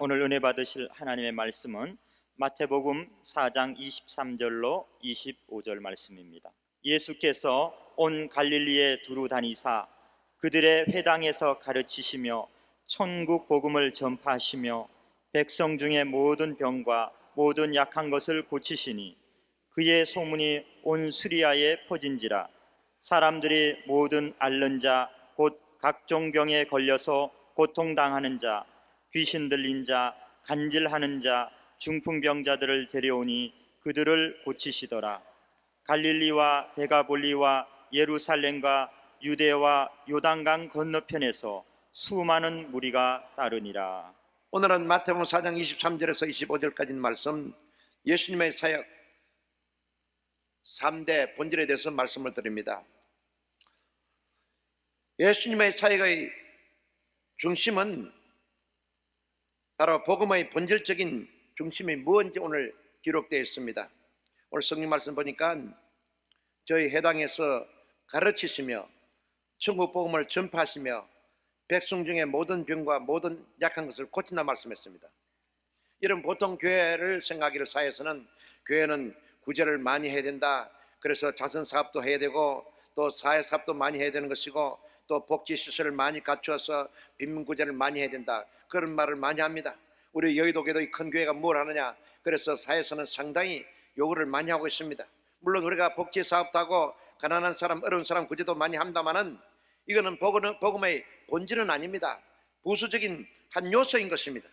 오늘 은혜 받으실 하나님의 말씀은 마태복음 4장 23절로 25절 말씀입니다. 예수께서 온 갈릴리에 두루 다니사 그들의 회당에서 가르치시며 천국 복음을 전파하시며 백성 중에 모든 병과 모든 약한 것을 고치시니 그의 소문이 온 수리아에 퍼진지라. 사람들이 모든 앓는 자 곧 각종 병에 걸려서 고통당하는 자, 귀신 들린 자, 간질하는 자, 중풍병자들을 데려오니 그들을 고치시더라. 갈릴리와 데가볼리와 예루살렘과 유대와 요단강 건너편에서 수많은 무리가 따르니라. 오늘은 마태복음 4장 23절에서 25절까지 있는 말씀, 예수님의 사역 3대 본질에 대해서 말씀을 드립니다. 예수님의 사역의 중심은 바로 복음의 본질적인 중심이 무엇인지 오늘 기록되어 있습니다. 오늘 성경 말씀 보니까 저희 해당에서 가르치시며 천국 복음을 전파하시며 백성 중에 모든 병과 모든 약한 것을 고친다 말씀했습니다. 이런 보통 교회를 생각하기를, 사회에서는 교회는 구제를 많이 해야 된다, 그래서 자선사업도 해야 되고 또 사회사업도 많이 해야 되는 것이고 또 복지시설을 많이 갖추어서 빈민구제를 많이 해야 된다, 그런 말을 많이 합니다. 우리 여의도교도 큰 교회가 뭘 하느냐, 그래서 사회에서는 상당히 요구를 많이 하고 있습니다. 물론 우리가 복지사업도 하고 가난한 사람, 어려운 사람 구제도 많이 합니다마는 이거는 복음의 본질은 아닙니다. 부수적인 한 요소인 것입니다.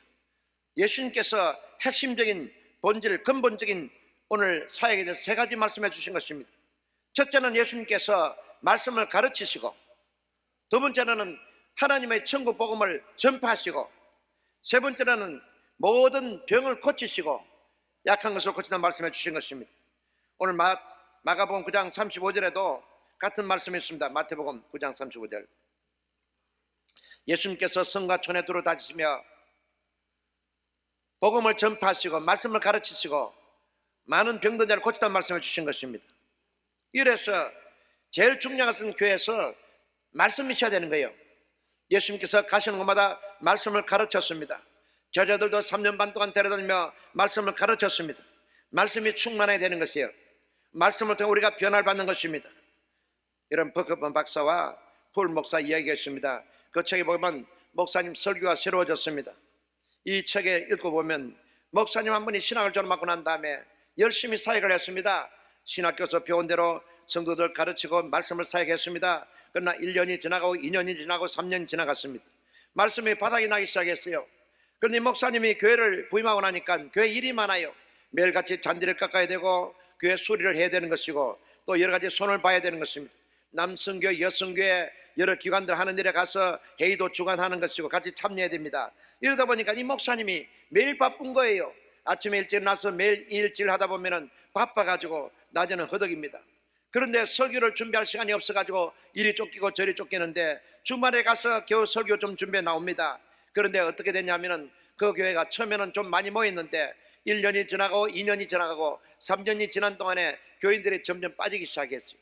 예수님께서 핵심적인 본질, 근본적인 오늘 사역에 대해서 세 가지 말씀해 주신 것입니다. 첫째는 예수님께서 말씀을 가르치시고, 두 번째는 하나님의 천국 복음을 전파하시고, 세 번째는 모든 병을 고치시고 약한 것을 고친다는 말씀해 주신 것입니다. 오늘 마가복음 9장 35절에도 같은 말씀이 있습니다. 마태복음 9장 35절, 예수님께서 성과 촌에 두루 다니시며 복음을 전파하시고 말씀을 가르치시고 많은 병든 자를 고치다는 말씀을 주신 것입니다. 이래서 제일 중요한 것은 교회에서 말씀이셔야 되는 거예요. 예수님께서 가시는 곳마다 말씀을 가르쳤습니다. 제자들도 3년 반 동안 데려다니며 말씀을 가르쳤습니다. 말씀이 충만해야 되는 것이에요. 말씀을 통해 우리가 변화를 받는 것입니다. 이런 버커번 박사와 폴 목사 이야기가 있습니다. 그 책에 보면 목사님 설교가 새로워졌습니다. 이 책에 읽어보면 목사님 한 분이 신학을 졸업하고 난 다음에 열심히 사역을 했습니다. 신학교에서 배운 대로 성도들 가르치고 말씀을 사역했습니다. 그러나 1년이 지나가고 2년이 지나고 3년이 지나갔습니다. 말씀이 바닥이 나기 시작했어요. 그런데 목사님이 교회를 부임하고 나니까 교회 일이 많아요. 매일같이 잔디를 깎아야 되고 교회 수리를 해야 되는 것이고 또 여러 가지 손을 봐야 되는 것입니다. 남성교회, 여성교회 여러 기관들 하는 일에 가서 회의도 주관하는 것이고 같이 참여해야 됩니다. 이러다 보니까 이 목사님이 매일 바쁜 거예요. 아침에 일찍 일어나서 매일 일질 하다 보면 바빠가지고 낮에는 허덕입니다. 그런데 설교를 준비할 시간이 없어가지고 이리 쫓기고 저리 쫓기는데 주말에 가서 겨우 설교 좀 준비해 나옵니다. 그런데 어떻게 됐냐면은 그 교회가 처음에는 좀 많이 모였는데 1년이 지나고 2년이 지나가고 3년이 지난 동안에 교인들이 점점 빠지기 시작했어요.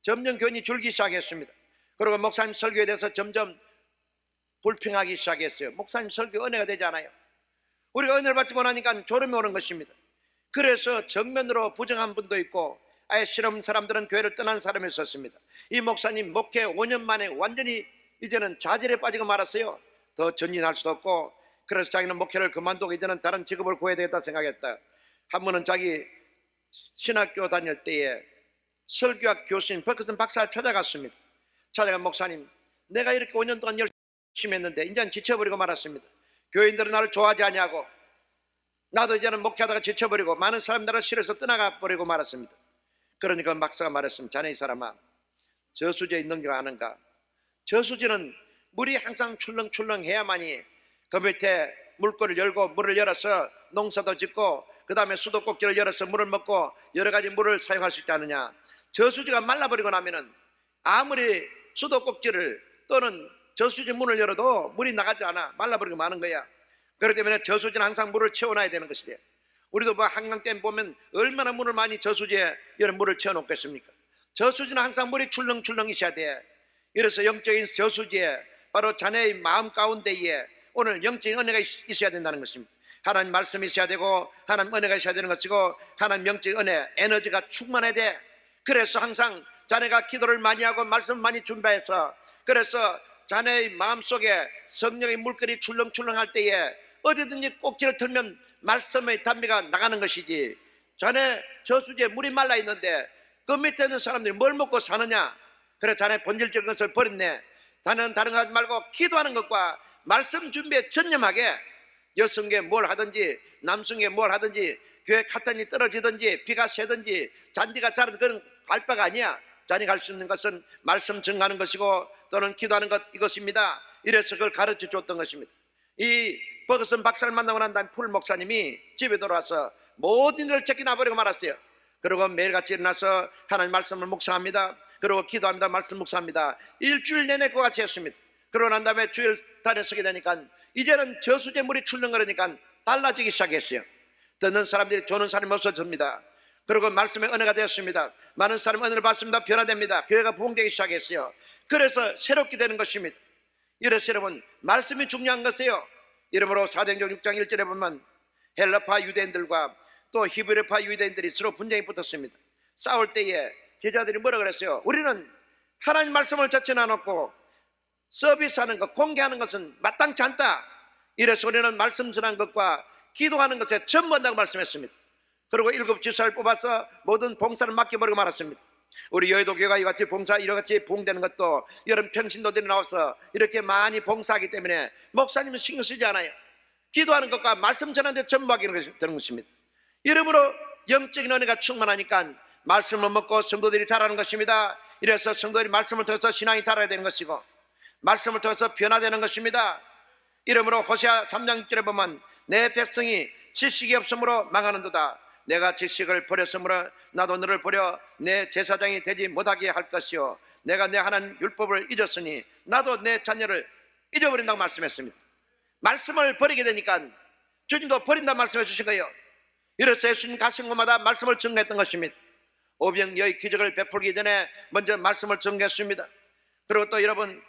점점 교인이 줄기 시작했습니다. 그리고 목사님 설교에 대해서 점점 불평하기 시작했어요. 목사님 설교 은혜가 되지 않아요. 우리가 은혜를 받지 못하니까 졸음이 오는 것입니다. 그래서 정면으로 부정한 분도 있고 아예 싫은 사람들은 교회를 떠난 사람이 있었습니다. 이 목사님 목회 5년 만에 완전히 이제는 좌절에 빠지고 말았어요. 더 전진할 수도 없고 그래서 자기는 목회를 그만두고 이제는 다른 직업을 구해야 되겠다 생각했다. 한 번은 자기 신학교 다닐 때에 설교학 교수님 버커슨 박사를 찾아갔습니다. 찾아간 목사님, 내가 이렇게 5년 동안 열심히 했는데 이제는 지쳐버리고 말았습니다. 교인들은 나를 좋아하지 않냐고, 나도 이제는 목회하다가 지쳐버리고 많은 사람 나를 싫어서 떠나가 버리고 말았습니다. 그러니까 박사가 말했습니다. 자네 이 사람아, 저수지에 있는 줄 아는가? 저수지는 물이 항상 출렁출렁해야만이 그 밑에 물꼬를 열고 물을 열어서 농사도 짓고 그 다음에 수도꼭지를 열어서 물을 먹고 여러 가지 물을 사용할 수 있지 않느냐. 저수지가 말라버리고 나면은 아무리 수도꼭지를 또는 저수지 문을 열어도 물이 나가지 않아. 말라버리고 마는 거야. 그렇기 때문에 저수지는 항상 물을 채워놔야 되는 것이래. 우리도 뭐 한강댐 보면 얼마나 물을 많이 저수지에 이런 물을 채워놓겠습니까? 저수지는 항상 물이 출렁출렁 있어야 돼. 이래서 영적인 저수지에 바로 자네의 마음 가운데에 오늘 영적인 은혜가 있어야 된다는 것입니다. 하나님 말씀이 있어야 되고 하나님 은혜가 있어야 되는 것이고 하나님 영적인 은혜, 에너지가 충만해야 돼. 그래서 항상 자네가 기도를 많이 하고 말씀 많이 준비해서, 그래서 자네의 마음속에 성령의 물결이 출렁출렁할 때에 어디든지 꼭지를 틀면 말씀의 담비가 나가는 것이지, 자네 저수지에 물이 말라 있는데 그 밑에 있는 사람들이 뭘 먹고 사느냐? 그래 자네 본질적인 것을 버렸네. 자네는 다른 거 하지 말고 기도하는 것과 말씀 준비에 전념하게, 여성계 뭘 하든지 남성계 뭘 하든지 교회 카탄이 떨어지든지 비가 새든지 잔디가 자라든 그런 갈 바가 아니야. 자네가 할 수 있는 것은 말씀 증가하는 것이고 또는 기도하는 것, 이것입니다. 이래서 그걸 가르쳐 줬던 것입니다. 이 버거슨 박사를 만나고 난 다음에 풀 목사님이 집에 돌아와서 모든 일을 제끼나버리고 말았어요. 그리고 매일같이 일어나서 하나님 말씀을 묵상합니다. 그리고 기도합니다. 말씀 묵상합니다. 일주일 내내 그와 같이 했습니다. 그러고 난 다음에 주일달에 서게 되니까 이제는 저수지에 물이 출렁거리니까 달라지기 시작했어요. 듣는 사람들이 조는 사람이 없어집니다. 그리고 말씀의 은혜가 되었습니다. 많은 사람 은혜를 받습니다. 변화됩니다. 교회가 부흥되기 시작했어요. 그래서 새롭게 되는 것입니다. 이래서 여러분, 말씀이 중요한 것이에요. 이러므로 사도행전 6장 1절에 보면 헬라파 유대인들과 또 히브리파 유대인들이 서로 분쟁이 붙었습니다. 싸울 때에 제자들이 뭐라 그랬어요? 우리는 하나님 말씀을 자체는 안 놓고 서비스하는 것, 공개하는 것은 마땅치 않다. 이래서 우리는 말씀 전하는 것과 기도하는 것에 전부한다고 말씀했습니다. 그리고 7 지사를 뽑아서 모든 봉사를 맡겨버리고 말았습니다. 우리 여의도 교회가 이같이 봉사, 이같이 부흥되는 것도 여러분 평신도들이 나와서 이렇게 많이 봉사하기 때문에 목사님은 신경 쓰지 않아요. 기도하는 것과 말씀 전하는 데 전부하게 되는 것입니다. 이러므로 영적인 은혜가 충만하니까 말씀을 먹고 성도들이 자라는 것입니다. 이래서 성도들이 말씀을 통해서 신앙이 자라야 되는 것이고 말씀을 통해서 변화되는 것입니다. 이러므로 호세아 3장 6절에 보면 내 백성이 지식이 없으므로 망하는도다. 내가 지식을 버렸으므로 나도 너를 버려 내 제사장이 되지 못하게 할 것이요 내가 내 하나님 율법을 잊었으니 나도 내 자녀를 잊어버린다고 말씀했습니다. 말씀을 버리게 되니까 주님도 버린다고 말씀해 주신 거예요. 이래서 예수님 가신 곳마다 말씀을 증거했던 것입니다. 오병이어의 기적을 베풀기 전에 먼저 말씀을 증거했습니다. 그리고 또 여러분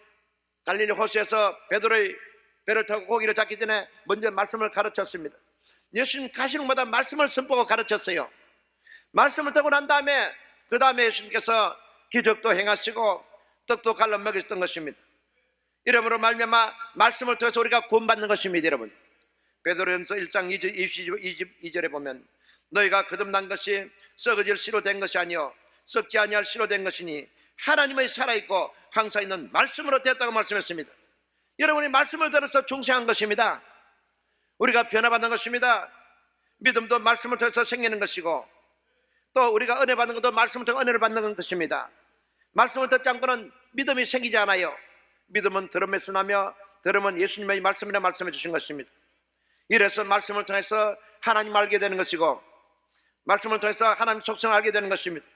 갈릴리 호수에서 베드로의 배를 타고 고기를 잡기 전에 먼저 말씀을 가르쳤습니다. 예수님 가시는 곳마다 말씀을 선포하고 가르쳤어요. 말씀을 타고 난 다음에 그 다음에 예수님께서 기적도 행하시고 떡도 갈라 먹였던 것입니다. 이러므로 말미암아 말씀을 통해서 우리가 구원받는 것입니다. 여러분 베드로전서 1장 22절에 보면 너희가 거듭난 것이 썩어질 씨로 된 것이 아니요 썩지 아니할 씨로 된 것이니 하나님의 살아있고 항상 있는 말씀으로 됐다고 말씀했습니다. 여러분이 말씀을 들어서 중생한 것입니다. 우리가 변화받는 것입니다. 믿음도 말씀을 통해서 생기는 것이고 또 우리가 은혜 받는 것도 말씀을 통해 은혜를 받는 것입니다. 말씀을 듣지 않고는 믿음이 생기지 않아요. 믿음은 들음에서 나며 들음은 예수님의 말씀이라 말씀해 주신 것입니다. 이래서 말씀을 통해서 하나님 알게 되는 것이고 말씀을 통해서 하나님 속성을 알게 되는 것입니다.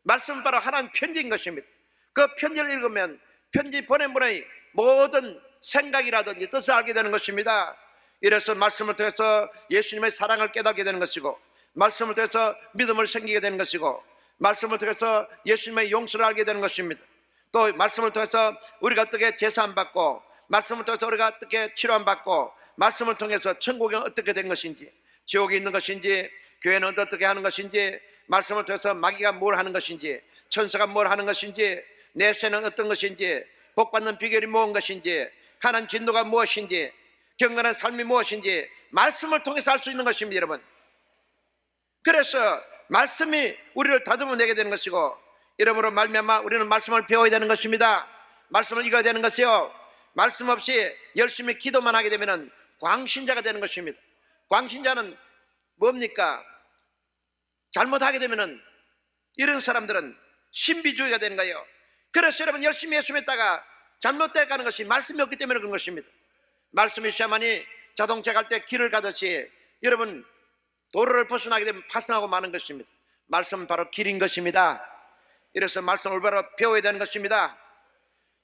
말씀은 바로 하나님 편지인 것입니다. 그 편지를 읽으면 편지 보낸 분의 모든 생각이라든지 뜻을 알게 되는 것입니다. 이래서 말씀을 통해서 예수님의 사랑을 깨닫게 되는 것이고 말씀을 통해서 믿음을 생기게 되는 것이고 말씀을 통해서 예수님의 용서를 알게 되는 것입니다. 또 말씀을 통해서 우리가 어떻게 제사함 받고 말씀을 통해서 우리가 어떻게 치료함 받고 말씀을 통해서 천국이 어떻게 된 것인지 지옥이 있는 것인지 교회는 어떻게 하는 것인지 말씀을 통해서 마귀가 뭘 하는 것인지 천사가 뭘 하는 것인지 내세는 어떤 것인지 복받는 비결이 무엇인 것인지 하나님 진노가 무엇인지 경건한 삶이 무엇인지 말씀을 통해서 알 수 있는 것입니다. 여러분 그래서 말씀이 우리를 다듬어 내게 되는 것이고 이러므로 말미암아 우리는 말씀을 배워야 되는 것입니다. 말씀을 읽어야 되는 것이요 말씀 없이 열심히 기도만 하게 되면 광신자가 되는 것입니다. 광신자는 뭡니까? 잘못하게 되면 이런 사람들은 신비주의가 되는 거예요. 그래서 여러분 열심히 예수 믿다가 잘못되어 가는 것이 말씀이 없기 때문에 그런 것입니다. 말씀이 있어야만이 자동차 갈 때 길을 가듯이 여러분 도로를 벗어나게 되면 파손하고 마는 것입니다. 말씀은 바로 길인 것입니다. 이래서 말씀을 올바로 배워야 되는 것입니다.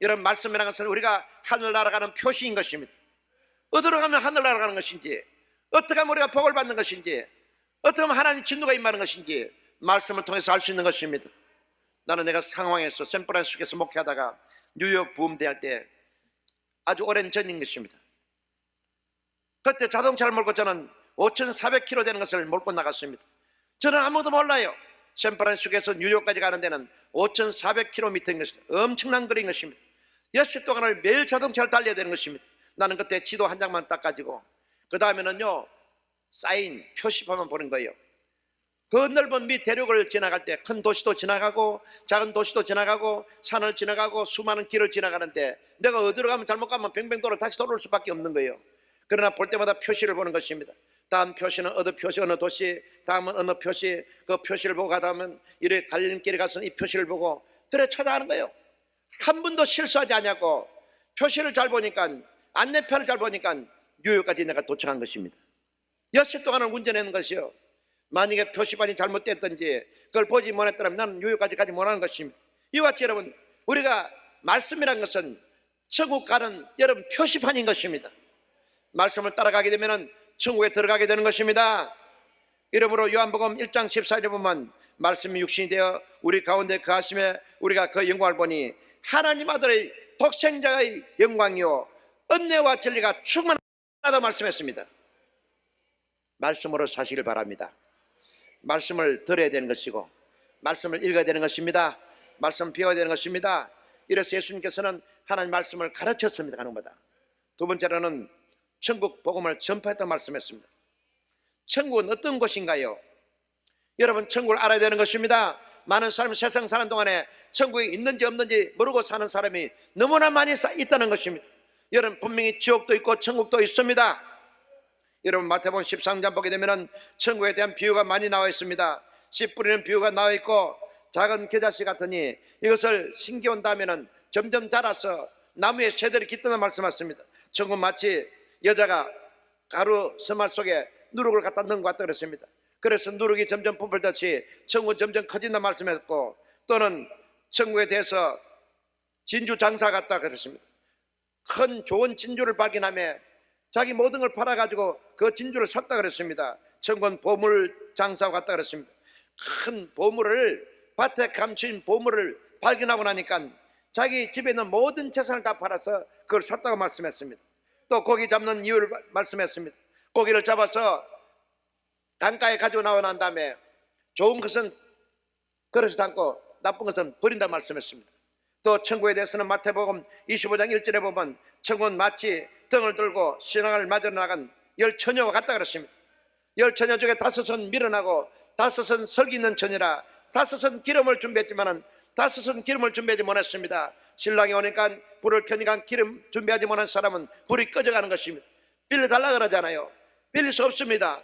이런 말씀이라는 것은 우리가 하늘 날아가는 표시인 것입니다. 어디로 가면 하늘 날아가는 것인지 어떻게 하면 우리가 복을 받는 것인지 어떻게 하면 하나님 진노가 임하는 것인지 말씀을 통해서 알 수 있는 것입니다. 나는 내가 상황에서 샌프란시스코에서 목회하다가 뉴욕 부흥대할 때 아주 오랜 전인 것입니다. 그때 자동차를 몰고 저는 5,400km 되는 것을 몰고 나갔습니다. 저는 아무도 몰라요. 샌프란시스코에서 뉴욕까지 가는 데는 5,400km인 것입니다. 엄청난 거리인 것입니다. 6시 동안을 매일 자동차를 달려야 되는 것입니다. 나는 그때 지도 한 장만 딱 가지고 그 다음에는요 사인 표시판만 보는 거예요. 그 넓은 미 대륙을 지나갈 때 큰 도시도 지나가고 작은 도시도 지나가고 산을 지나가고 수많은 길을 지나가는데 내가 어디로 가면 잘못 가면 뱅뱅 돌아 다시 돌아올 수밖에 없는 거예요. 그러나 볼 때마다 표시를 보는 것입니다. 다음 표시는 어느 표시 어느 도시, 다음은 어느 표시, 그 표시를 보고 가다 보면 이래 갈림길에 가서 이 표시를 보고 그래 찾아가는 거예요. 한 번도 실수하지 않냐고 표시를 잘 보니까 안내표를 잘 보니까 뉴욕까지 내가 도착한 것입니다. 6시 동안을 운전하는 것이요. 만약에 표시판이 잘못됐든지 그걸 보지 못했더라면 나는 뉴욕까지 가지 못하는 것입니다. 이와 같이 여러분 우리가 말씀이란 것은 천국 가는 여러분 표시판인 것입니다. 말씀을 따라가게 되면 천국에 들어가게 되는 것입니다. 이러므로 요한복음 1장 14절에 보면 말씀이 육신이 되어 우리 가운데 거하심에 우리가 그 영광을 보니 하나님 아들의 독생자의 영광이요 은혜와 진리가 충만하다고 말씀했습니다. 말씀으로 사시길 바랍니다. 말씀을 들어야 되는 것이고 말씀을 읽어야 되는 것입니다. 말씀 배워야 되는 것입니다. 이래서 예수님께서는 하나님 말씀을 가르쳤습니다. 가능보다 두 번째로는 천국 복음을 전파했다고 말씀했습니다. 천국은 어떤 곳인가요? 여러분 천국을 알아야 되는 것입니다. 많은 사람이 세상 사는 동안에 천국이 있는지 없는지 모르고 사는 사람이 너무나 많이 있다는 것입니다. 여러분 분명히 지옥도 있고 천국도 있습니다. 여러분 마태복음 13장 보게 되면 천국에 대한 비유가 많이 나와 있습니다. 씨 뿌리는 비유가 나와 있고 작은 겨자씨 같으니 이것을 심겨온 다음에는 점점 자라서 나무에 새들이 깃든다는 말씀하셨습니다. 천국 마치 여자가 가루 서말 속에 누룩을 갖다 넣은 것 같다 그랬습니다. 그래서 누룩이 점점 부풀듯이 천국은 점점 커진다 말씀했고 또는 천국에 대해서 진주 장사 같다 그랬습니다. 큰 좋은 진주를 발견하며 자기 모든 걸 팔아가지고 그 진주를 샀다 그랬습니다. 천국은 보물 장사 같다 그랬습니다. 큰 보물을 밭에 감춘 보물을 발견하고 나니까 자기 집에 있는 모든 재산을 다 팔아서 그걸 샀다고 말씀했습니다. 또 고기 잡는 이유를 말씀했습니다. 고기를 잡아서 강가에 가지고 나와 난 다음에 좋은 것은 그릇에 담고 나쁜 것은 버린다 말씀했습니다. 또 천국에 대해서는 마태복음 25장 1절에 보면 천국은 마치 등을 들고 신앙을 맞으러 나간 10처녀와 같다 그랬습니다. 10처녀 중에 5은 밀어나고 5은 설기 있는 처녀라 5은 기름을 준비했지만 5은 기름을 준비하지 못했습니다. 신랑이 오니까 불을 켜니까 기름 준비하지 못한 사람은 불이 꺼져가는 것입니다. 빌려달라 그러잖아요. 빌릴 수 없습니다.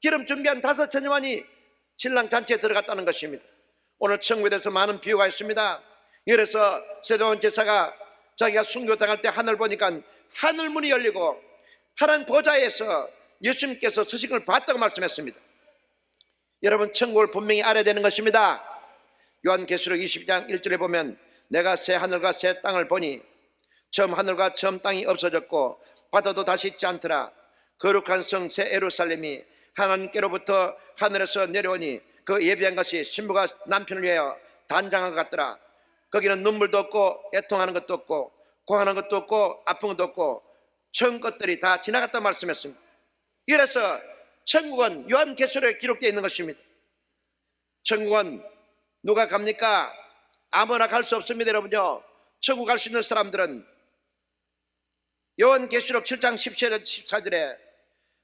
기름 준비한 5처녀만이 신랑 잔치에 들어갔다는 것입니다. 오늘 천국에 대해서 많은 비유가 있습니다. 그래서 세조원 제사가 자기가 순교당할 때 하늘 보니까 하늘문이 열리고 하나님 보좌에서 예수님께서 서신 걸 봤다고 말씀했습니다. 여러분 천국을 분명히 알아야 되는 것입니다. 요한계시록 20장 1절에 보면 내가 새 하늘과 새 땅을 보니 처음 하늘과 처음 땅이 없어졌고 바다도 다시 있지 않더라. 거룩한 성 새 예루살렘이 하나님께로부터 하늘에서 내려오니 그 예비한 것이 신부가 남편을 위하여 단장한 것 같더라. 거기는 눈물도 없고 애통하는 것도 없고 고하는 것도 없고 아픈 것도 없고 처음 것들이 다 지나갔다 말씀했습니다. 이래서 천국은 요한계시록에 기록되어 있는 것입니다. 천국은 누가 갑니까? 아무나 갈 수 없습니다. 여러분요 천국 갈 수 있는 사람들은 요한계시록 7장 14절에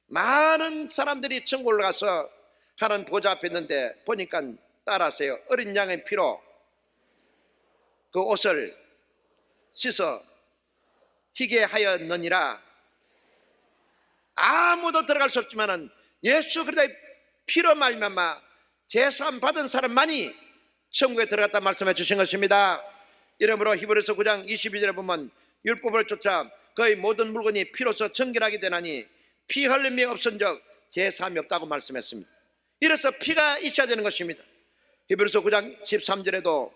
많은 사람들이 천국 올라가서 하나님 보좌 앞에 있는데 보니까 따라하세요. 어린 양의 피로 그 옷을 씻어 희게 하였느니라. 아무도 들어갈 수 없지만은 예수 그리스도의 피로 말미암아 제사함 받은 사람만이 천국에 들어갔다 말씀해 주신 것입니다. 이러므로 히브리서 9장 22절에 보면 율법을 쫓아 거의 모든 물건이 피로서 정결하게 되나니 피 흘림이 없은적 제사함이 없다고 말씀했습니다. 이래서 피가 있어야 되는 것입니다. 히브리서 9장 13절에도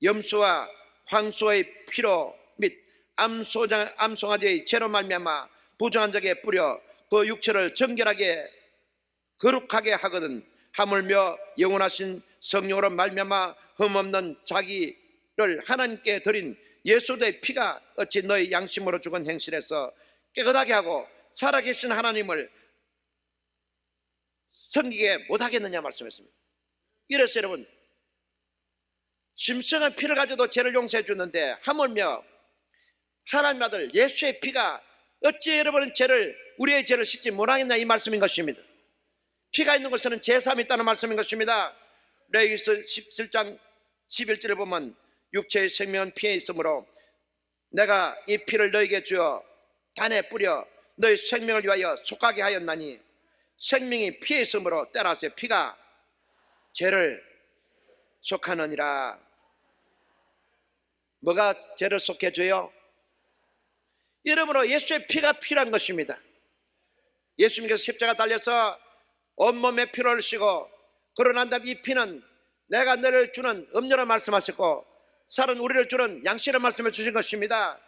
염소와 황소의 피로 및 암송아지의 죄로 말미암아 부정한 적에 뿌려 그 육체를 정결하게 거룩하게 하거든 하물며 영원하신 성령으로 말미암아 흠없는 자기를 하나님께 드린 예수의 피가 어찌 너희 양심으로 죽은 행실에서 깨끗하게 하고 살아계신 하나님을 섬기게 못하겠느냐 말씀했습니다. 이래서 여러분, 심성한 피를 가져도 죄를 용서해 주는데 하물며 하나님 아들 예수의 피가 어찌 여러분은 우리의 죄를 씻지 못하겠냐 이 말씀인 것입니다. 피가 있는 곳에는 제사함이 있다는 말씀인 것입니다. 레위기서 17장 11절에 보면 육체의 생명은 피에 있으므로 내가 이 피를 너에게 주어 단에 뿌려 너의 생명을 위하여 속하게 하였나니 생명이 피에 있으므로 따라서 피가 죄를 속하느니라. 뭐가 죄를 속해줘요? 이러므로 예수의 피가 필요한 것입니다. 예수님께서 십자가 달려서 온몸에 피를 흘리시고 그러고 난 다음 이 피는 내가 너를 주는 음료라 말씀하셨고 살은 우리를 주는 양식이라 말씀해 주신 것입니다.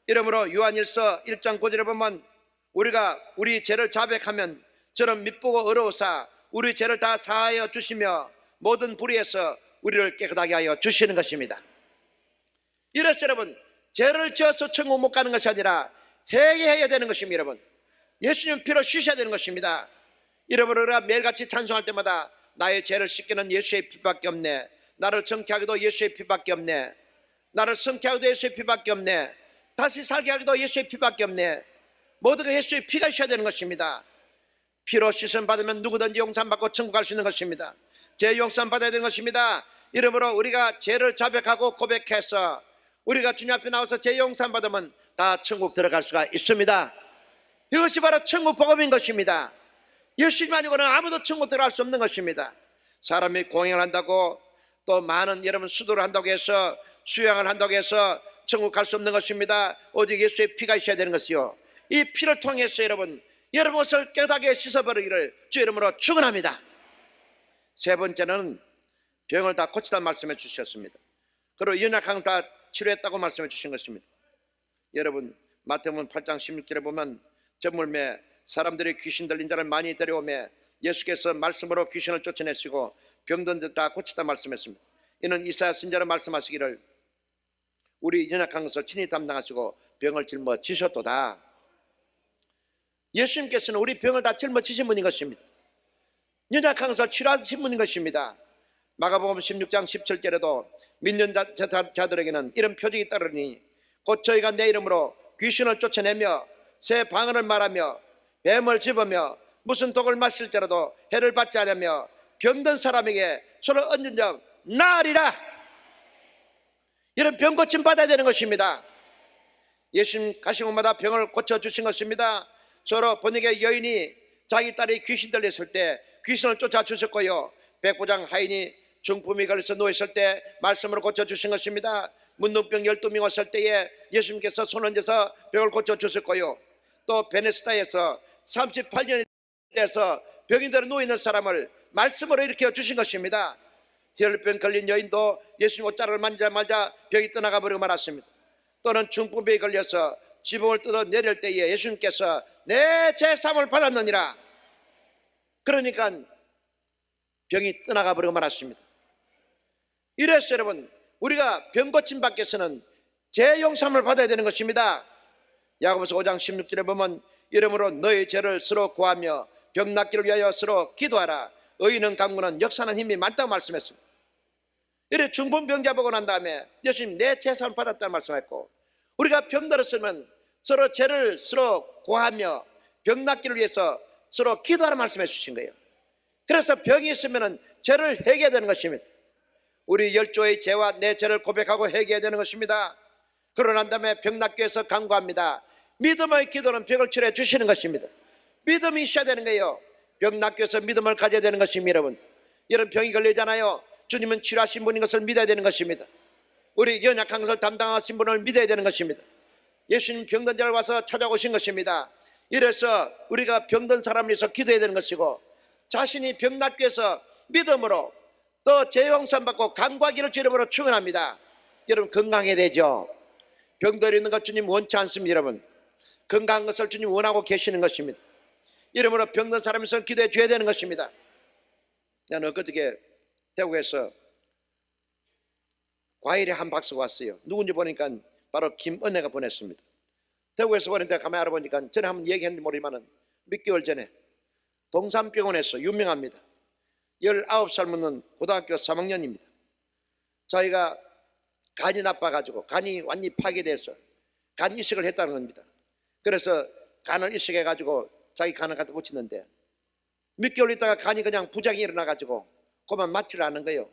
이러므로 요한일서 1장 9절에 보면 우리가 우리 죄를 자백하면 저는 미쁘고 어려우사 우리 죄를 다 사하여 주시며 모든 불의에서 우리를 깨끗하게 하여 주시는 것입니다. 이래서 여러분, 죄를 지어서 천국 못 가는 것이 아니라 회개해야 되는 것입니다. 여러분, 예수님 피로 쉬셔야 되는 것입니다. 여러분, 우리가 매일같이 찬송할 때마다 나의 죄를 씻기는 예수의 피밖에 없네, 나를 정케하기도 예수의 피밖에 없네, 나를 성케하기도 예수의 피밖에 없네, 다시 살게 하기도 예수의 피밖에 없네, 모든 게 예수의 피가 있어야 되는 것입니다. 피로 씻음 받으면 누구든지 용서받고 천국 갈 수 있는 것입니다. 죄 용서 받아야 되는 것입니다. 이러므로 우리가 죄를 자백하고 고백해서 우리가 주님 앞에 나와서 죄 용서 받으면 다 천국 들어갈 수가 있습니다. 이것이 바로 천국 복음인 것입니다. 예수님 아니고는 아무도 천국 들어갈 수 없는 것입니다. 사람이 공양을 한다고 또 많은 여러분 수도를 한다고 해서 수양을 한다고 해서 천국 갈 수 없는 것입니다. 오직 예수의 피가 있어야 되는 것이요, 이 피를 통해서 여러분 것을 깨끗하게 씻어버리기를 주 이름으로 축원합니다. 세 번째는 병을 다 고치다 말씀해 주셨습니다. 그리고 연약한 다 치료했다고 말씀해 주신 것입니다. 여러분, 마태복음 8장 16절에 보면 저물매 사람들이 귀신 들린 자를 많이 데려오매 예수께서 말씀으로 귀신을 쫓아내시고 병든 자 다 고치다 말씀했습니다. 이는 이사야 선지자로 말씀하시기를 우리 연약한 것을 친히 담당하시고 병을 짊어지셨도다. 예수님께서는 우리 병을 다 짊어지신 분인 것입니다. 연약한 것을 치료하신 분인 것입니다. 마가복음 16장 17절에도 믿는 자들에게는 이런 표적이 따르니 곧 저희가 내 이름으로 귀신을 쫓아내며 새 방언을 말하며 뱀을 집으며 무슨 독을 마실지라도 해를 받지 않으며 병든 사람에게 손을 얹은 적 나으리라. 이런 병 고침 받아야 되는 것입니다. 예수님 가신 곳마다 병을 고쳐주신 것입니다. 저로 번역의 여인이 자기 딸이 귀신 들렸을 때 귀신을 쫓아주셨고요, 백부장 하인이 중풍이 걸려서 누워있을 때 말씀으로 고쳐주신 것입니다. 문둥병 12명 왔을 때에 예수님께서 손 얹어서 병을 고쳐주셨고요, 또 베네스다에서 38년이 돼서 병인들은 누워있는 사람을 말씀으로 일으켜 주신 것입니다. 혈병 걸린 여인도 예수님 옷자락을 만지자마자 병이 떠나가 버리고 말았습니다. 또는 중풍병이 걸려서 지붕을 뜯어 내릴 때에 예수님께서 내 제사함을 받았느니라. 그러니까 병이 떠나가 버리고 말았습니다. 이래서 여러분, 우리가 병 고침 받기 위해서는 죄 용서함을 받아야 되는 것입니다. 야고보서 5장 16절에 보면 이러므로 너의 죄를 서로 구하며 병 낫기를 위하여 서로 기도하라. 의인은 강구는 역사하는 힘이 많다고 말씀했습니다. 이래 중풍병자 보고 난 다음에 예수님 내 제사함을 받았다고 말씀했고, 우리가 병 들었으면 서로 죄를 서로 구하며 병 낫기를 위해서 서로 기도하라 말씀해 주신 거예요. 그래서 병이 있으면 죄를 회개해야 되는 것입니다. 우리 열조의 죄와 내 죄를 고백하고 회개해야 되는 것입니다. 그러고 난 다음에 병 낫기 위해서 간구합니다. 믿음의 기도는 병을 치료해 주시는 것입니다. 믿음이 있어야 되는 거예요. 병 낫기 위해서 믿음을 가져야 되는 것입니다. 여러분, 이런 병이 걸리잖아요. 주님은 치료하신 분인 것을 믿어야 되는 것입니다. 우리 연약한 것을 담당하신 분을 믿어야 되는 것입니다. 예수님 병든 자를 와서 찾아오신 것입니다. 이래서 우리가 병든 사람을 위해서 기도해야 되는 것이고, 자신이 병 낫기 위해서 믿음으로 또 죄 용서 받고 간구하기를 주 이름으로 축원합니다. 여러분, 건강해야 되죠. 병들 있는 것 주님 원치 않습니다. 여러분, 건강한 것을 주님 원하고 계시는 것입니다. 이러므로 병든 사람에서 기도해 줘야 되는 것입니다. 나는 엊그저께 대구에서 과일에 한 박스가 왔어요. 누군지 보니까 바로 김은혜가 보냈습니다. 대구에서 보는데 가만히 알아보니까 전에 한번 얘기했는지 모르지만 몇 개월 전에 동산병원에서 유명합니다. 19살 먹는 고등학교 3학년입니다. 자기가 간이 나빠가지고 간이 완전히 파괴돼서 간 이식을 했다는 겁니다. 그래서 간을 이식해가지고 자기 간을 갖다 붙이는데 몇 개월 있다가 간이 그냥 부작용이 일어나가지고 그만 맞지를 않은 거예요.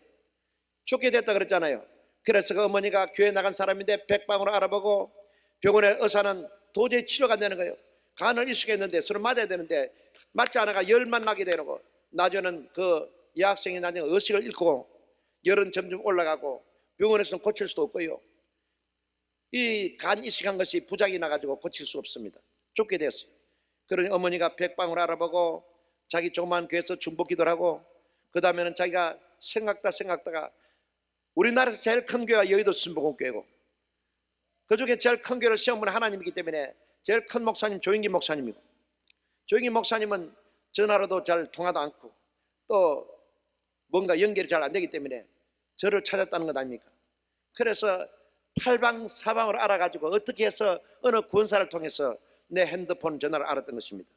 죽게 됐다 그랬잖아요. 그래서 그 어머니가 교회 나간 사람인데 백방으로 알아보고 병원의 의사는 도저히 치료가 안 되는 거예요. 간을 이식했는데 서로 맞아야 되는데 맞지 않아가 열만 나게 되고 나중에는 그 여학생이 나중에 의식을 잃고 열은 점점 올라가고 병원에서는 고칠 수도 없고요. 이 간 이식한 것이 부작이 나가지고 고칠 수 없습니다. 죽게 됐어요. 그러니 어머니가 백방으로 알아보고 자기 조그만 교회에서 중보 기도를 하고 그 다음에는 자기가 생각다가 우리나라에서 제일 큰 교회가 여의도 순복음교회고 그중에 제일 큰 교회를 세운 분은 하나님이기 때문에 제일 큰 목사님 조인기 목사님이고 조인기 목사님은 전화로도 잘 통하도 않고 또 뭔가 연결이 잘 안 되기 때문에 저를 찾았다는 것 아닙니까? 그래서 팔방사방으로 알아가지고 어떻게 해서 어느 구원사를 통해서 내 핸드폰 전화를 알았던 것입니다.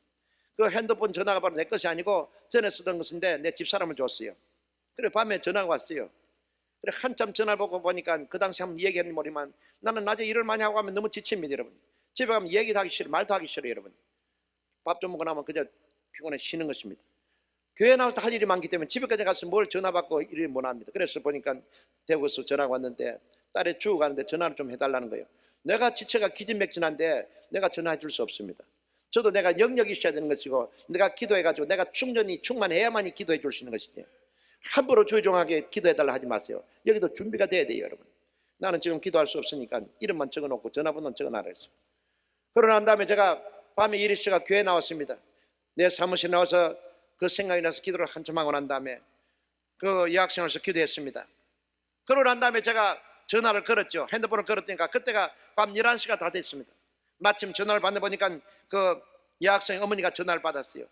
그 핸드폰 전화가 바로 내 것이 아니고 전에 쓰던 것인데 내 집사람을 줬어요. 그래 밤에 전화가 왔어요. 그래 한참 전화를 보고 보니까 그 당시 한번 얘기했는지 모르지만 나는 낮에 일을 많이 하고 하면 너무 지칩니다 여러분. 집에 가면 얘기도 하기 싫어 말도 하기 싫어요 여러분. 밥 좀 먹고 나면 그저 피곤해 쉬는 것입니다. 교회 나와서 할 일이 많기 때문에 집에까지 가서 뭘 전화 받고 일을 못 합니다. 그래서 보니까 대구에서 전화가 왔는데 딸이 죽어 가는데 전화를 좀 해달라는 거예요. 내가 지체가 기진맥진한데 내가 전화해 줄 수 없습니다. 저도 내가 영역이 있어야 되는 것이고 내가 기도해가지고 내가 충만해야만이 기도해 줄 수 있는 것이지 함부로 조용하게 기도해달라 하지 마세요. 여기도 준비가 돼야 돼요 여러분. 나는 지금 기도할 수 없으니까 이름만 적어놓고 전화번호는 적어놔라 했어요. 그러고 난 다음에 제가 밤에 이리 씨가 교회에 나왔습니다. 내 사무실에 나와서 그 생각이 나서 기도를 한참 하고 난 다음에 그 여학생으로서 기도했습니다. 그러고 난 다음에 제가 전화를 걸었죠. 핸드폰을 걸었으니까 그때가 밤 11시가 다 됐습니다. 마침 전화를 받는 보니까 그 여학생 어머니가 전화를 받았어요.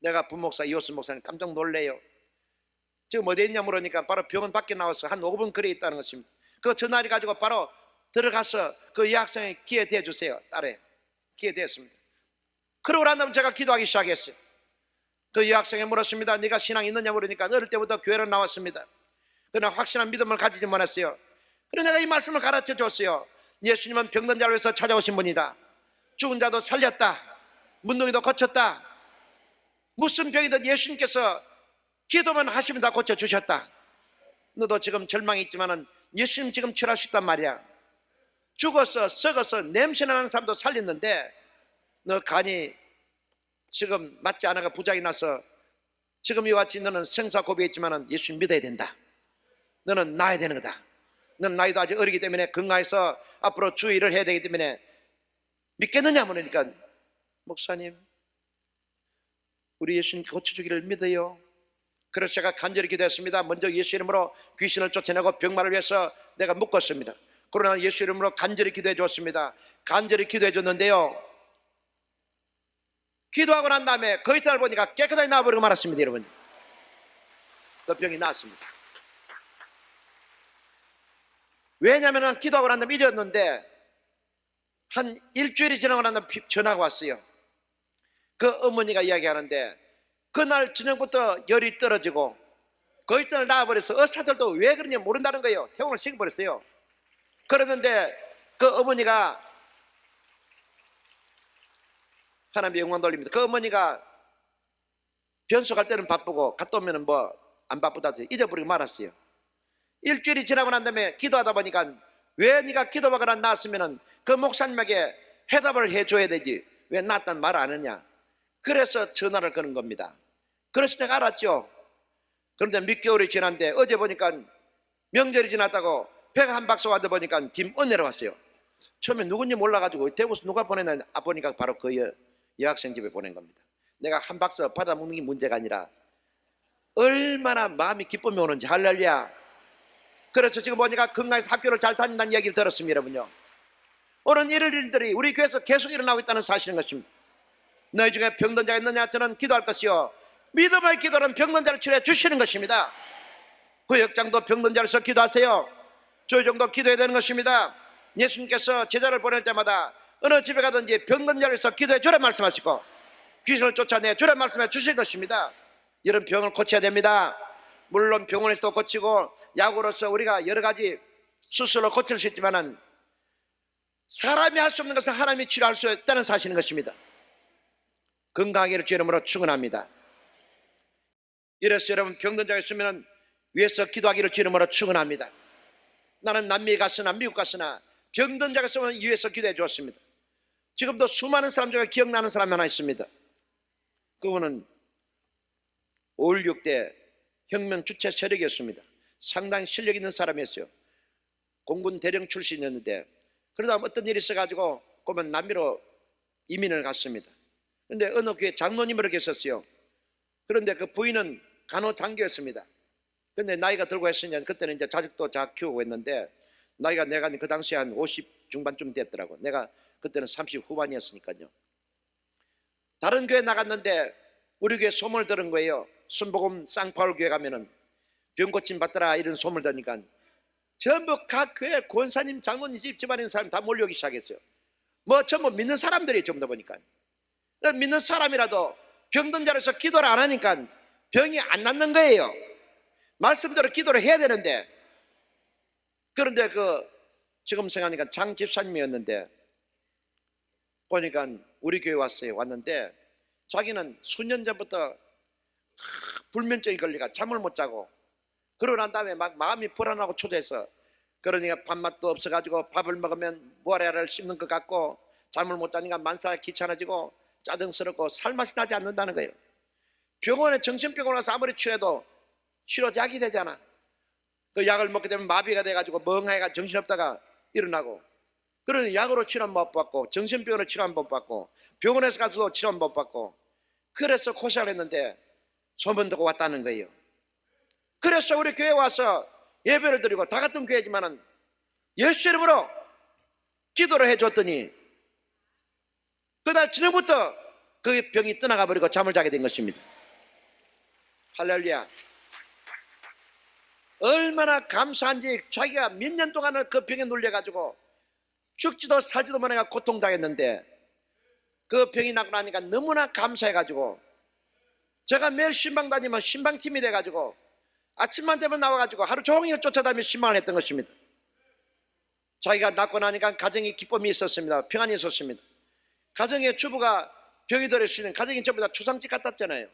내가 부목사 이호순 목사님 깜짝 놀래요. 지금 어디에 있냐 물으니까 바로 병원 밖에 나와서 한 5분 거리에 있다는 것입니다. 그 전화를 가지고 바로 들어가서 그 여학생의 기회 대주세요. 딸에 기회 되었습니다. 그러고 난 다음에 제가 기도하기 시작했어요. 그 여학생이 물었습니다. 네가 신앙 있느냐 물으니까 어릴 때부터 교회를 나왔습니다. 그러나 확실한 믿음을 가지지 못했어요. 그래서 내가 이 말씀을 가르쳐 줬어요. 예수님은 병든 자를 위해서 찾아오신 분이다. 죽은 자도 살렸다. 문둥이도 고쳤다. 무슨 병이든 예수님께서 기도만 하시면 다 고쳐주셨다. 너도 지금 절망이 있지만은 예수님 지금 치료할 수 있단 말이야. 죽어서 썩어서 냄새나는 사람도 살렸는데 너 간이 지금 맞지 않아가 부작이 나서 지금 이와 같이 너는 생사고비했지만은 예수님 믿어야 된다. 너는 나야 되는 거다. 너는 나이도 아직 어리기 때문에 건강해서 앞으로 주 일을 해야 되기 때문에 믿겠느냐 물으니까 목사님 우리 예수님 고쳐주기를 믿어요. 그래서 제가 간절히 기도했습니다. 먼저 예수 이름으로 귀신을 쫓아내고 병마를 위해서 내가 묶었습니다. 그러나 예수 이름으로 간절히 기도해 줬습니다. 간절히 기도해 줬는데요 기도하고 난 다음에 그 이튿날 보니까 깨끗하게 나와버리고 말았습니다. 여러분 그 병이 나았습니다. 왜냐하면 기도하고 난 다음에 잊었는데 한 일주일이 지나고 난 다음에 전화가 왔어요. 그 어머니가 이야기하는데 그날 저녁부터 열이 떨어지고 그 이튿날 나와버려서 의사들도 왜 그런지 모른다는 거예요. 퇴원을 시켜버렸어요. 그러는데 그 어머니가 하나님의 영광 돌립니다. 그 어머니가 변소 갈 때는 바쁘고 갔다 오면 뭐 안 바쁘다 잊어버리고 말았어요. 일주일이 지나고 난 다음에 기도하다 보니까 왜 네가 기도하거나 나왔으면 그 목사님에게 해답을 해줘야 되지 왜 나왔다는 말 안 하냐. 그래서 전화를 거는 겁니다. 그래서 내가 알았죠. 그런데 몇 개월이 지났는데 어제 보니까 명절이 지났다고 배가 한 박스 와다 보니까 김은혜로 왔어요. 처음에 누군지 몰라가지고 대구에서 누가 보냈나 보니까 바로 그 여학생 집에 보낸 겁니다. 내가 한 박스 받아 먹는 게 문제가 아니라 얼마나 마음이 기쁨이 오는지 할렐루야. 그래서 지금 보니까 건강해서 학교를 잘 다닌다는 얘기를 들었습니다. 여러분요 오늘 이런 일들이 우리 교회에서 계속 일어나고 있다는 사실인 것입니다. 너희 중에 병든 자가 있느냐 저는 기도할 것이요 믿음의 기도는 병든 자를 치료해 주시는 것입니다. 구역장도 병든 자로서 기도하세요. 조정도 기도해야 되는 것입니다. 예수님께서 제자를 보낼 때마다 어느 집에 가든지 병든 자를 위해서 기도해 주라 말씀하시고 귀신을 쫓아내 주라 말씀해 주신 것입니다. 이런 병을 고쳐야 됩니다. 물론 병원에서도 고치고 약으로서 우리가 여러 가지 수술로 고칠 수 있지만은 사람이 할 수 없는 것을 하나님이 치료할 수 있다는 사실인 것입니다. 건강하기를 주 이름으로 축원합니다. 이래서 여러분 병든 자가 있으면 위에서 기도하기를 주 이름으로 축원합니다. 나는 남미에 갔으나 미국 갔으나 병든 자가 있으면 위에서 기도해 주었습니다. 지금도 수많은 사람 중에 기억나는 사람이 하나 있습니다. 그분은 5.16때 혁명 주체 세력이었습니다. 상당히 실력 있는 사람이었어요. 공군 대령 출신이었는데 그러다 어떤 일이 있어가지고 그러면 남미로 이민을 갔습니다. 그런데 어느 교회 장로님으로 계셨어요. 그런데 그 부인은 간호장교였습니다. 근데 나이가 들고 했으냐 그때는 이제 자식도 잘 키우고 했는데 나이가 내가 그 당시에 한 50 중반쯤 됐더라고. 내가 그때는 30 후반이었으니까요. 다른 교회 나갔는데 우리 교회 소문을 들은 거예요. 순복음 쌍파울 교회 가면은 병 고침 받더라 이런 소문을 들으니까 전부 각 교회 권사님 장로님 집안에 있는 사람이 다 몰려오기 시작했어요. 뭐 전부 믿는 사람들이 전부 다 보니까 믿는 사람이라도 병든 자로서 기도를 안 하니까 병이 안 낫는 거예요. 말씀대로 기도를 해야 되는데 그런데 지금 생각하니까 장 집사님이었는데 보니까 우리 교회 왔어요. 왔는데 자기는 수년 전부터 불면증이 걸리가 잠을 못 자고 그러고 난 다음에 막 마음이 불안하고 초조해서 그러니까 밥맛도 없어가지고 밥을 먹으면 모래를 씹는 것 같고 잠을 못 자니까 만사 귀찮아지고 짜증스럽고 살맛이 나지 않는다는 거예요. 병원에 정신병원 와서 아무리 치료해도 치료약이 되잖아. 그 약을 먹게 되면 마비가 돼가지고 멍하니까 정신없다가 일어나고 그러니 약으로 치료 못 받고 정신병원으로 치료 못 받고 병원에서 가서도 치료 못 받고 그래서 고생을 했는데 소문 듣고 왔다는 거예요. 그래서 우리 교회 와서 예배를 드리고 다 같은 교회지만은 예수 이름으로 기도를 해줬더니 그날 저녁부터 그 병이 떠나가 버리고 잠을 자게 된 것입니다. 할렐루야. 얼마나 감사한지 자기가 몇 년 동안을 그 병에 눌려가지고 죽지도 살지도 못해 고통당했는데 그 병이 나고 나니까 너무나 감사해가지고 제가 매일 신방 다니면 신방팀이 돼가지고 아침만 되면 나와가지고 하루 종일 쫓아다니며 신방을 했던 것입니다. 자기가 낫고 나니까 가정에 기쁨이 있었습니다. 평안이 있었습니다. 가정에 주부가 병이 들었으면 가정이 전부 다 추상집 같았잖아요.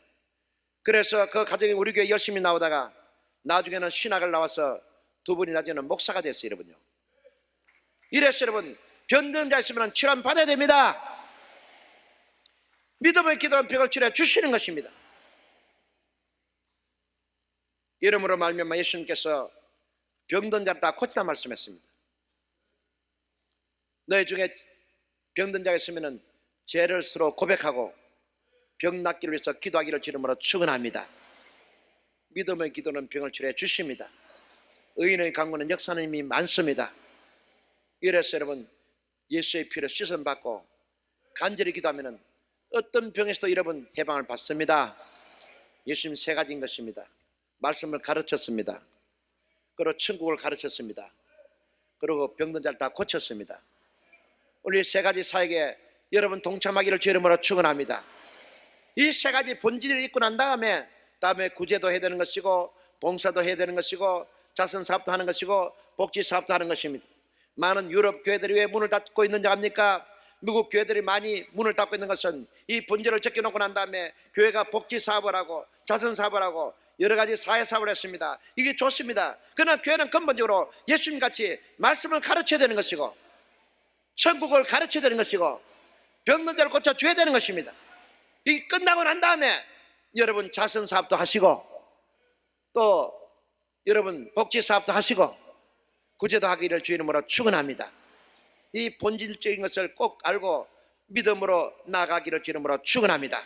그래서 그 가정에 우리 교회 열심히 나오다가 나중에는 신학을 나와서 두 분이 나중에는 목사가 됐어요. 여러분요. 이래서 여러분 병든 자 있으면 치료 받아야 됩니다. 믿음의 기도는 병을 치료해 주시는 것입니다. 이름으로 말미암아 예수님께서 병든 자를 다 고치다 말씀했습니다. 너희 중에 병든 자가 있으면 죄를 서로 고백하고 병 낫기를 위해서 기도하기를 주 이름으로 축원합니다. 믿음의 기도는 병을 치료해 주십니다. 의인의 강구는 역사는 이미 많습니다. 이래서 여러분 예수의 피로 씻음 받고 간절히 기도하면 어떤 병에서도 여러분 해방을 받습니다. 예수님 세 가지인 것입니다. 말씀을 가르쳤습니다. 그리고 천국을 가르쳤습니다. 그리고 병든 자를 다 고쳤습니다. 우리 세 가지 사역에 여러분 동참하기를 주 이름으로 축원합니다. 이 세 가지 본질을 잊고 난 다음에 구제도 해야 되는 것이고 봉사도 해야 되는 것이고 자선사업도 하는 것이고 복지사업도 하는 것입니다. 많은 유럽 교회들이 왜 문을 닫고 있는지 압니까? 미국 교회들이 많이 문을 닫고 있는 것은 이 본질을 제껴놓고 난 다음에 교회가 복지사업을 하고 자선사업을 하고 여러 가지 사회사업을 했습니다. 이게 좋습니다. 그러나 교회는 근본적으로 예수님같이 말씀을 가르쳐야 되는 것이고 천국을 가르쳐야 되는 것이고 병든 자를 고쳐줘야 되는 것입니다. 이게 끝나고 난 다음에 여러분 자선사업도 하시고 또 여러분 복지사업도 하시고 구제도 하기를 주 이름으로 축원합니다. 이 본질적인 것을 꼭 알고 믿음으로 나아가기를 주 이름으로 축원합니다.